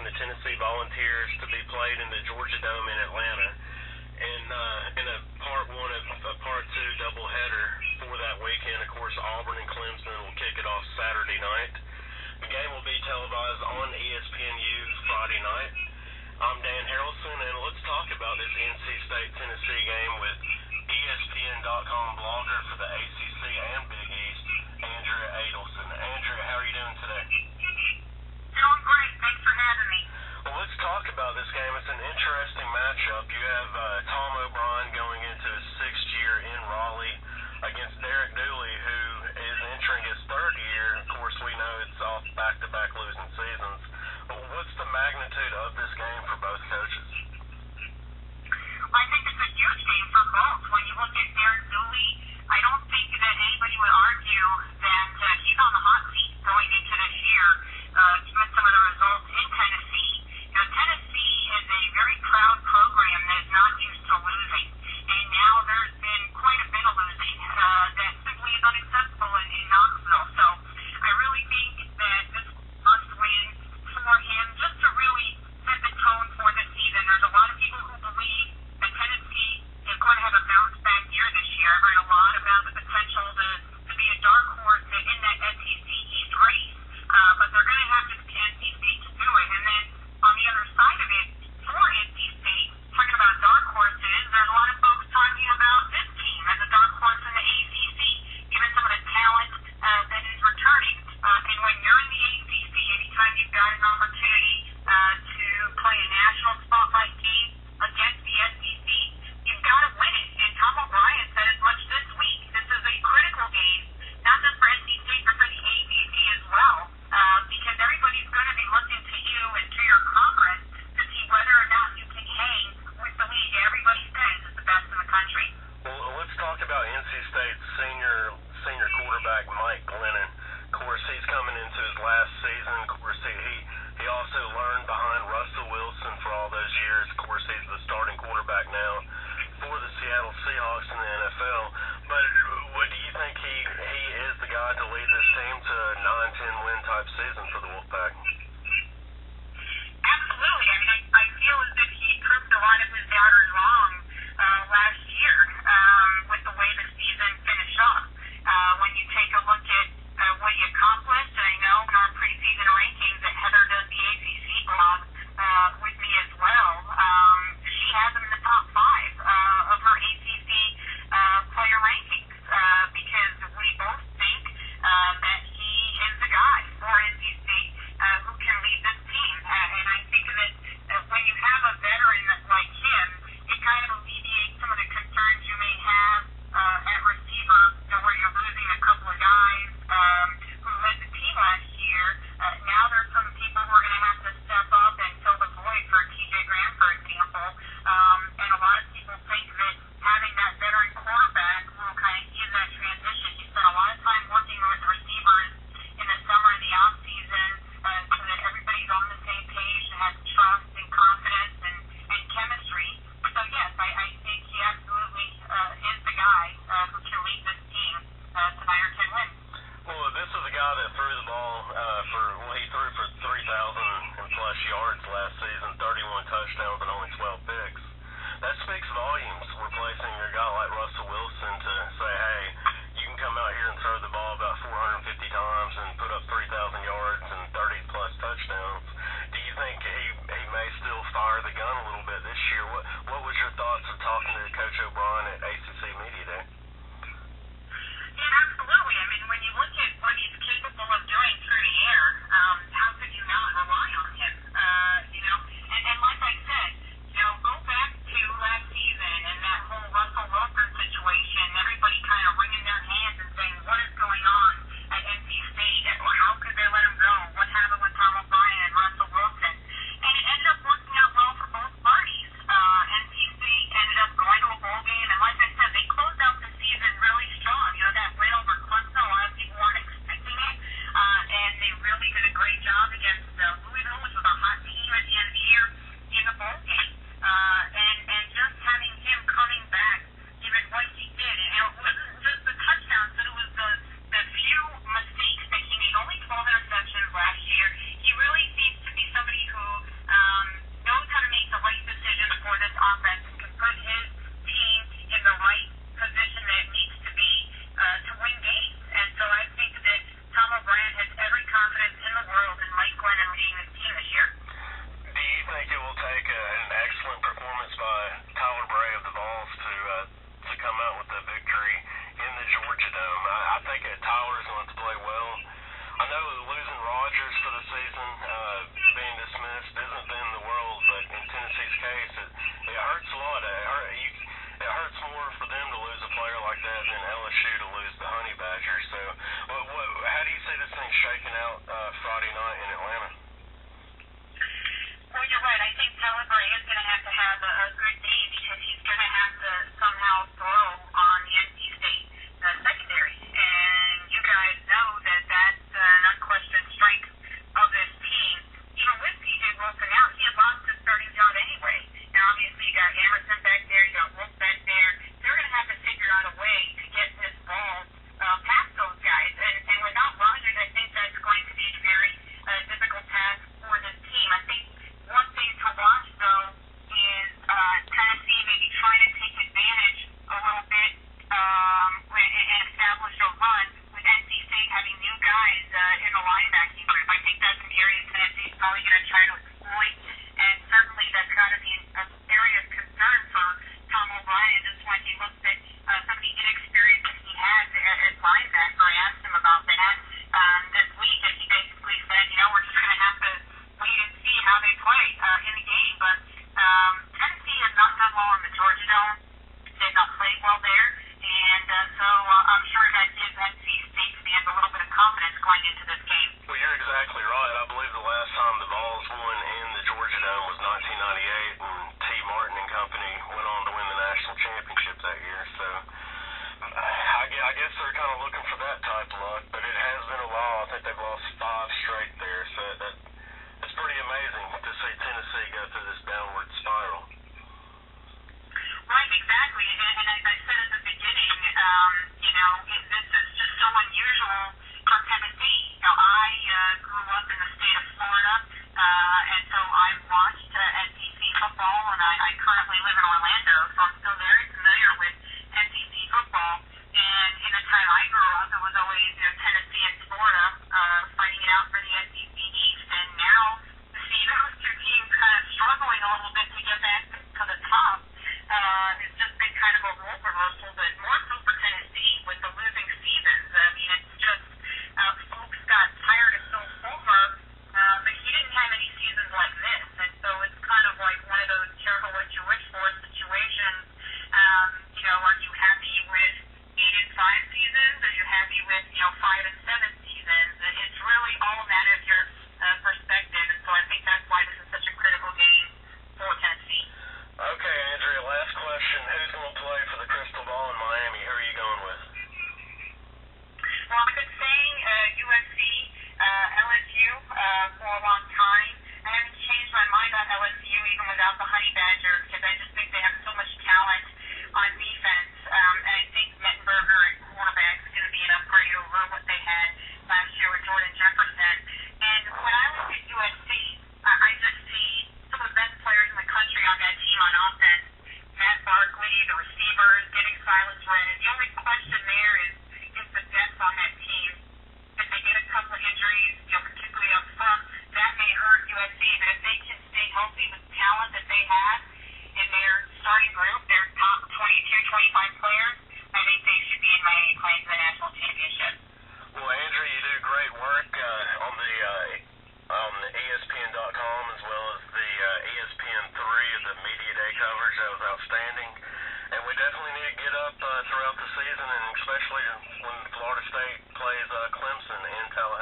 the Tennessee Volunteers to be played in the Georgia Dome in Atlanta. And in a part one of a part two doubleheader for that weekend, of course, Auburn and Clemson will kick it off Saturday night. The game will be televised on ESPNU Friday night. I'm Dan Harrelson, and let's talk about this NC State-Tennessee game with ESPN.com blogger for the ACC and Big East, Andrea Adelson. Andrea, how are you doing today? Doing great. Thanks for having me. Well, let's talk about this game. It's an interesting matchup. You have Tom O'Brien going into his sixth year in Raleigh against Derek Dooley, who is entering his third year. Of course, we know it's off back-to-back losing seasons. What's the magnitude of this game for both coaches? Well, I think it's a huge game for both. When you look at Derek Dooley, I don't think that anybody would argue that he's on the hot seat going into this year, given some of the results in Tennessee. You know, Tennessee is a very proud program that is not used to losing, and now there's been quite a bit of losing that simply is unacceptable in Knoxville. So I really think that this must win for him just to really set the tone for the season. There's a lot of people who believe that Tennessee is going to have a bounce back year this year. I've heard a lot about the potential to be a dark horse in that SEC East race, but they're going to have to be NC State to do it. And then on the other side of it, for NC State, talking about dark horses, there's a lot of folks talking about this team as a dark horse in the ACC, given some of the talent that is returning. And when you're in the ACC, anytime you've got an opportunity to play a national spotlight game against the SEC, you've got to win it. And Tom O'Brien said as much this week. This is a critical game, not just for NC State, but for the ACC as well, because everybody's going to be looking to you and to your conference to see whether or not you can hang with the league everybody says is the best in the country. Well, let's talk about NC State's senior quarterback, Mike Glennon. Of course, he's coming into his last season. Of course, he also learned behind Russell Wilson for all those years. Of course, he's the starting quarterback now for the Seattle Seahawks in the NFL. But do you think he is the guy to lead this team to a 9-10 win type season for the Wolfpack? Absolutely. I mean, I feel as if he proved a lot of his doubters wrong last year with the way the season finished off. When you take a look at what he accomplished, and I know in our preseason rankings that Heather does the ACC blog with me as well, she has him in the top 5 of her ACC player rankings because we both think that he is the guy for NC State who can lead this team. And I think that when you have a veteran like him, it kind of alleviates some of the concerns you may have at receiver, where you're losing a couple of guys who led the team last year. Now there's some people who are going to have to step up and fill the void for TJ Graham, for example. And a lot of people think that having that veteran quarterback will kind of ease that transition. He spent a lot of time working with receivers in the summer and the off season so that everybody's on the same page and has trust and confidence and chemistry. So yes, I think he absolutely is the guy who can lead this team to 9 or 10 wins. Well, this is a guy that threw the ball he threw for 3,000 and plus yards last season, 31 touchdowns and only 12 picks. That speaks volumes, replacing a guy like Russell Wilson to say, hey, you can come out here and throw the ball about 450 times and put up 3,000 yards and 30 plus touchdowns. Do you think he may still fire the gun a little bit this year? What was your thoughts of talking to Coach O'Brien at ACC Media Day? Yeah, absolutely. I mean, when you look at what he's capable of doing through the air, how could you not rely on him? And like I said, go back to last season and that whole Russell Wilson situation, everybody kind of wringing their hands and saying, what is going on in Atlanta. Well, you're right. I think Telebre is going to have a good day because he's going to have to somehow throw on the NC State secondary. And you guys know that that's an unquestioned strength of this team. Even with P.J. Wilson out, he had lost his starting job anyway. Now, obviously, you got Emerson back there, you got Wolf back there. They're going to have to figure out a way to get this ball past those guys. And without Rogers, I think that's going to be a very difficult task for this team. I think one thing to watch, though, is Tennessee maybe trying to take advantage a little bit and establish a run with NC State having new guys in the linebacking group. I think that's an area Tennessee is probably going to try to exploit, and certainly that's got to be an area of concern for Tom O'Brien just when he looks at some of the inexperience that he has at linebacker. I asked him about that this week, and he basically said, we're just going to have to wait and see how they play in the game. But Tennessee has not done well in the Georgia Dome. They've not played well there. And so I'm sure that gives NC State fans a little bit of confidence going into this game. Well, you're exactly right. I believe the last time the Vols won in the Georgia Dome was 1998, and T. Martin and company went on to win the national championship that year. So I guess they're kind of looking for that type of luck, but it has been a while. I think they've lost 5 straight there, so it's pretty amazing to see Tennessee go through this downward spiral. Right, exactly. And as I said at the beginning, this is just so unusual for Tennessee. I grew up in the state of Florida, and so I've watched SEC football, and I currently live in Orlando, so I'm still very familiar with SEC football. And in the time I grew up, it was always Tennessee and Florida fighting it out for the SEC East, and now to see those two teams kind of struggling a little bit to get back to the top. It's just been kind of a role reversal, but more so for Tennessee with the losing seasons. I mean, it's just folks got tired of Phil Fulmer, but he didn't have any seasons like this, and so it's kind of like one of those careful what you wish for situations. Are you happy with 8 and 5 seasons? Are you happy with 5 and 7 seasons? It's really all a matter of your perspective, and so I think that's why this is such a critical game for Tennessee. Okay, Andrea, last question. Who's going to play for the Crystal Ball in Miami? Who are you going with? Well, I've been saying USC, LSU for a long time. I haven't changed my mind on LSU even without the Honey Badger because I just think they have so much talent on defense. And I think Mettenberger at quarterback is going to be an upgrade over what they had last year with Jordan Jefferson. And when I look at USC, I just see some of the best players in the country on that team on offense. Matt Barkley, the receivers, getting Silas Rennan. The only question there is the depth on that team. If they get a couple of injuries, particularly up front, that may hurt USC. But if they can stay healthy with talent that they have in their starting group, their top 22, 25 players, I think they should be in Miami playing for the national championship. Well, Andrew, you do great work on the ESPN.com as well as the ESPN3 of the Media Day coverage. That was outstanding. And we definitely need to get up throughout the season, and especially when Florida State plays Clemson in Tallahassee.